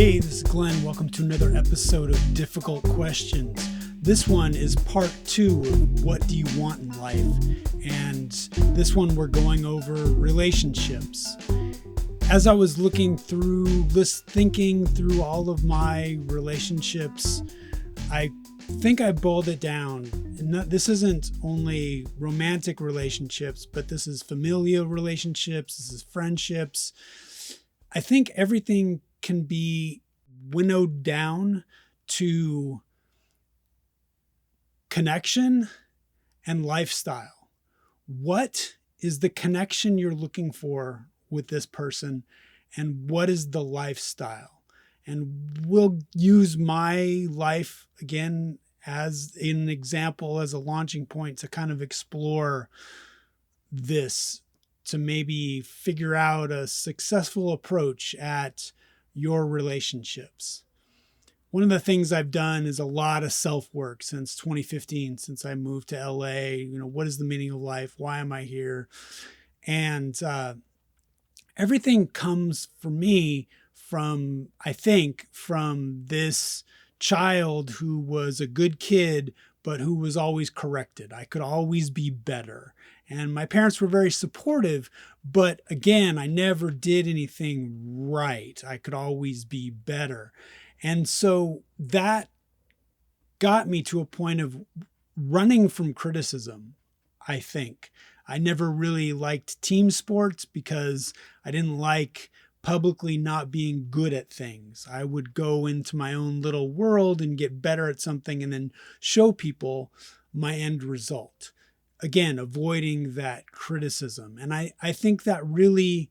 Hey, this is Glenn. Welcome to another episode of Difficult Questions. This one is part 2 of What Do You Want in Life? And this one we're going over relationships. As I was thinking through all of my relationships, I think I boiled it down. This isn't only romantic relationships, but this is familial relationships, this is friendships. I think everything can be winnowed down to connection and lifestyle. What is the connection you're looking for with this person, and what is the lifestyle? And we'll use my life again as an example, as a launching point to kind of explore this, to maybe figure out a successful approach at your relationships. One of the things I've done is a lot of self-work since 2015, since I moved to LA. What is the meaning of life? Why am I here? And everything comes for me from this child who was a good kid, but who was always corrected. I could always be better. And my parents were very supportive, but again, I never did anything right. I could always be better. And so that got me to a point of running from criticism, I think. I never really liked team sports because I didn't like publicly not being good at things. I would go into my own little world and get better at something and then show people my end result. Again, avoiding that criticism. And I think that really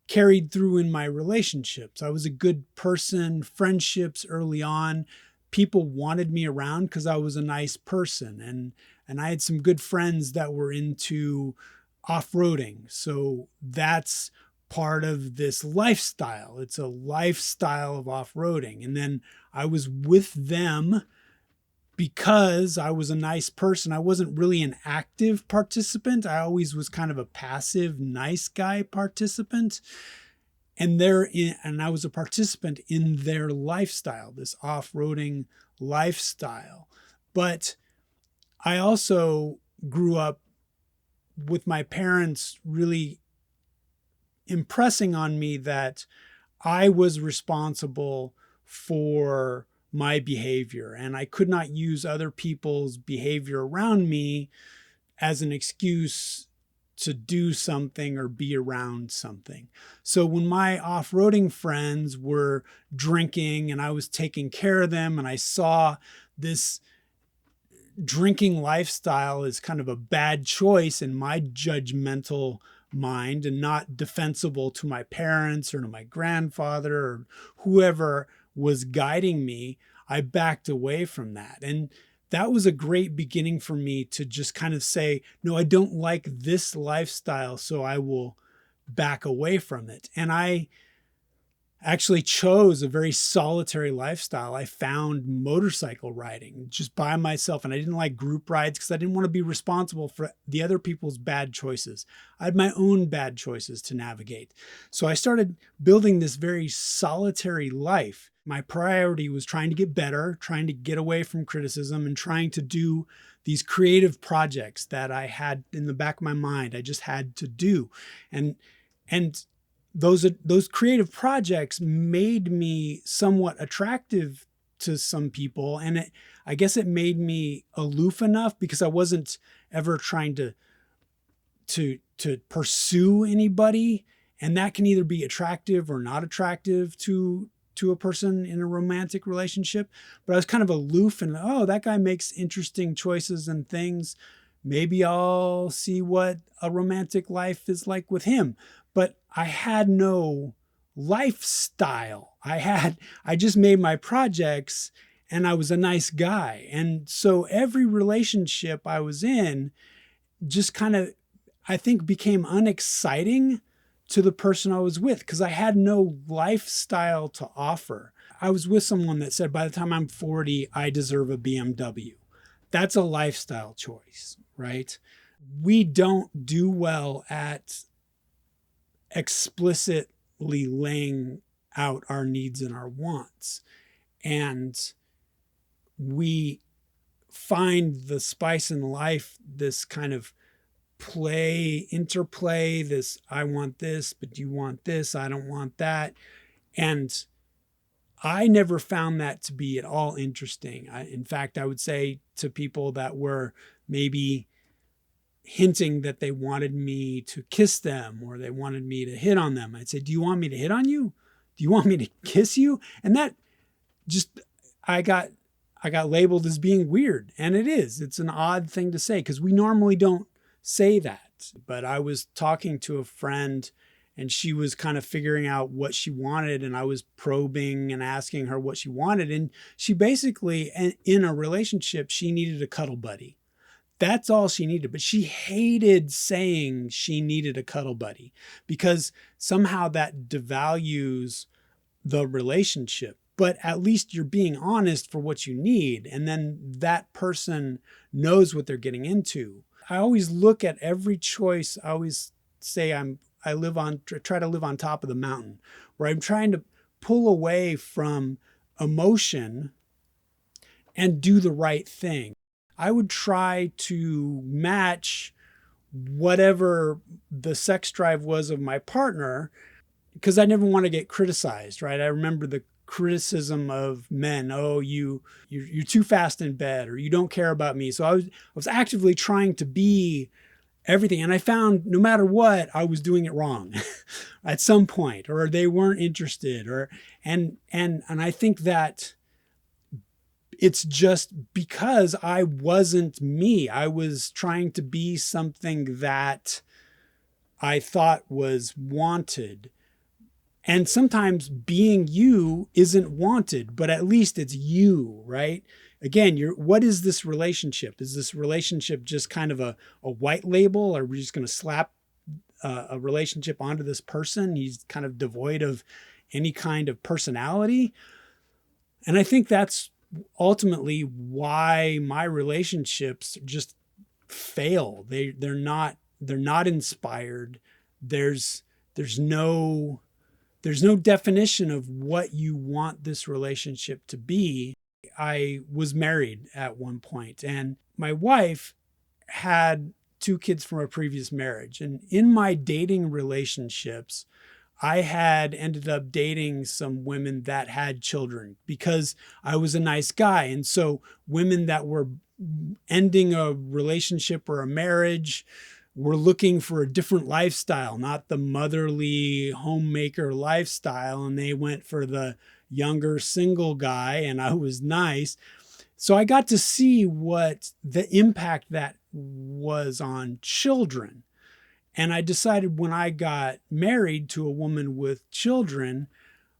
carried through in my relationships. I was a good person, friendships early on. People wanted me around because I was a nice person. And I had some good friends that were into off-roading. So that's part of this lifestyle. It's a lifestyle of off-roading. And then I was with them because I was a nice person. I wasn't really an active participant. I always was kind of a passive, nice guy participant. And I was a participant in their lifestyle, this off-roading lifestyle. But I also grew up with my parents really impressing on me that I was responsible for my behavior, and I could not use other people's behavior around me as an excuse to do something or be around something. So when my off-roading friends were drinking and I was taking care of them, and I saw this drinking lifestyle as kind of a bad choice in my judgmental mind and not defensible to my parents or to my grandfather or whoever was guiding me, I backed away from that. And that was a great beginning for me to just kind of say, no, I don't like this lifestyle, so I will back away from it. And I actually chose a very solitary lifestyle. I found motorcycle riding just by myself, and I didn't like group rides because I didn't want to be responsible for the other people's bad choices. I had my own bad choices to navigate. So I started building this very solitary life. My priority was trying to get better, trying to get away from criticism, and trying to do these creative projects that I had in the back of my mind. I just had to do. And those creative projects made me somewhat attractive to some people. And I guess it made me aloof enough because I wasn't ever trying to pursue anybody. And that can either be attractive or not attractive to a person in a romantic relationship. But I was kind of aloof and, oh, that guy makes interesting choices and things. Maybe I'll see what a romantic life is like with him. But I had no lifestyle. I just made my projects and I was a nice guy. And so every relationship I was in just kind of, I think, became unexciting to the person I was with because I had no lifestyle to offer. I was with someone that said, by the time I'm 40, I deserve a BMW. That's a lifestyle choice, right? We don't do well at explicitly laying out our needs and our wants. And we find the spice in life, this kind of interplay, this I want this, but you want this, I don't want that. And I never found that to be at all interesting. In fact, I would say to people that were maybe hinting that they wanted me to kiss them or they wanted me to hit on them, I'd say, do you want me to hit on you? Do you want me to kiss you? And that just, I got labeled as being weird. And it is. It's an odd thing to say because we normally don't say that. But I was talking to a friend and she was kind of figuring out what she wanted. And I was probing and asking her what she wanted. And she basically, in a relationship, she needed a cuddle buddy. That's all she needed. But she hated saying she needed a cuddle buddy because somehow that devalues the relationship. But at least you're being honest for what you need. And then that person knows what they're getting into. I always look at every choice. I always say try to live on top of the mountain, where I'm trying to pull away from emotion and do the right thing. I would try to match whatever the sex drive was of my partner because I never want to get criticized, right? I remember the criticism of men. Oh, you're too fast in bed, or you don't care about me. So I was actively trying to be everything. And I found no matter what, I was doing it wrong at some point, or they weren't interested, and I think that it's just because I wasn't me. I was trying to be something that I thought was wanted. And sometimes being you isn't wanted, but at least it's you, right? Again, what is this relationship? Is this relationship just kind of a white label? Or are we just going to slap a relationship onto this person? He's kind of devoid of any kind of personality. And I think that's ultimately why my relationships just fail. They're not inspired. There's no definition of what you want this relationship to be. I was married at one point, and my wife had 2 kids from a previous marriage. And in my dating relationships, I had ended up dating some women that had children because I was a nice guy. And so women that were ending a relationship or a marriage were looking for a different lifestyle, not the motherly homemaker lifestyle. And they went for the younger single guy, and I was nice. So I got to see what the impact that was on children. And I decided when I got married to a woman with children,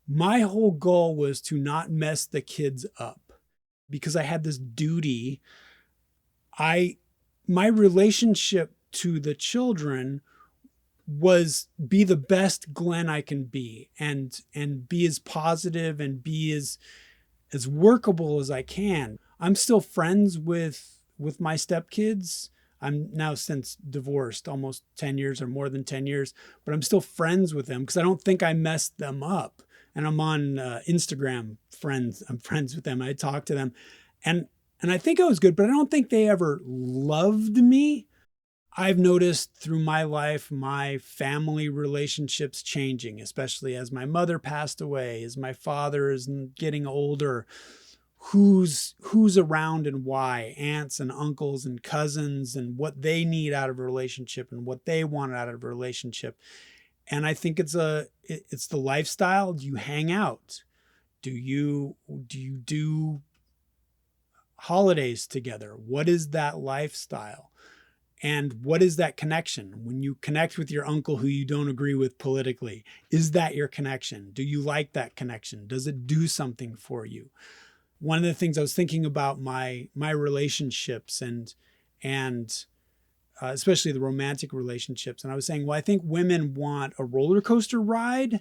my whole goal was to not mess the kids up because I had this duty. My relationship to the children was be the best Glen I can be and be as positive and be as workable as I can. I'm still friends with my stepkids. I'm now since divorced almost 10 years or more than 10 years, but I'm still friends with them because I don't think I messed them up. And I'm on Instagram friends. I'm friends with them. I talk to them and I think I was good, but I don't think they ever loved me. I've noticed through my life, my family relationships changing, especially as my mother passed away, as my father is getting older, who's around and why, aunts and uncles and cousins and what they need out of a relationship and what they want out of a relationship. And I think it's the lifestyle. Do you hang out? Do you do holidays together? What is that lifestyle? And what is that connection? When you connect with your uncle who you don't agree with politically, is that your connection? Do you like that connection? Does it do something for you? One of the things I was thinking about my relationships and especially the romantic relationships. And I was saying, well, I think women want a roller coaster ride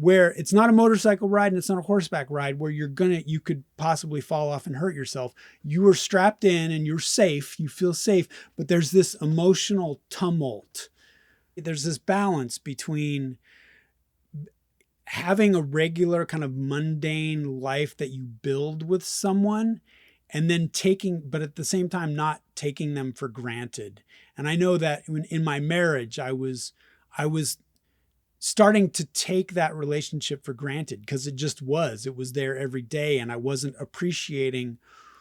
where it's not a motorcycle ride and it's not a horseback ride where you could possibly fall off and hurt yourself. You are strapped in and you're safe. You feel safe, but there's this emotional tumult. There's this balance between having a regular kind of mundane life that you build with someone, and then but at the same time, not taking them for granted. And I know that in my marriage, I was starting to take that relationship for granted because it was there every day, and I wasn't appreciating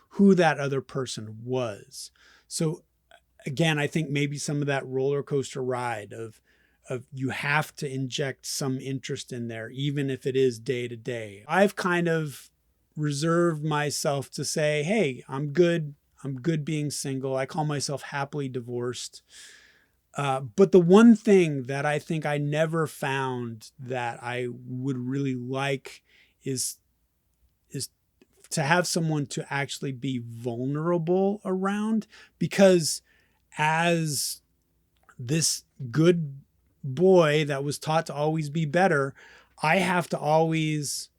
who that other person was. So again, I think maybe some of that roller coaster ride of you have to inject some interest in there, even if it is day to day. I've kind of reserved myself to say, hey, I'm good. I'm good being single. I call myself happily divorced. But the one thing that I think I never found that I would really like is to have someone to actually be vulnerable around, because as this good boy that was taught to always be better, I have to always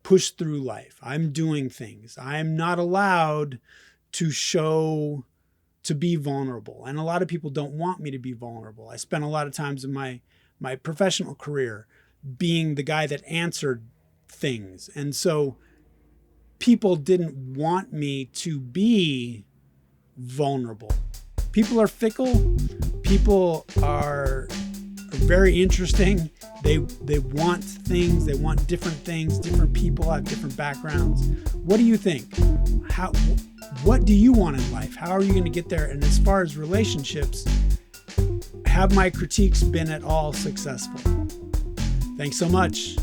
push through life. I'm doing things. I'm not allowed to be vulnerable. And a lot of people don't want me to be vulnerable. I spent a lot of times in my professional career being the guy that answered things. And so people didn't want me to be vulnerable. People are fickle. People are very interesting. They want things. They want different things. Different people have different backgrounds. What do you think? What do you want in life? How are you going to get there? And as far as relationships, have my critiques been at all successful? Thanks so much.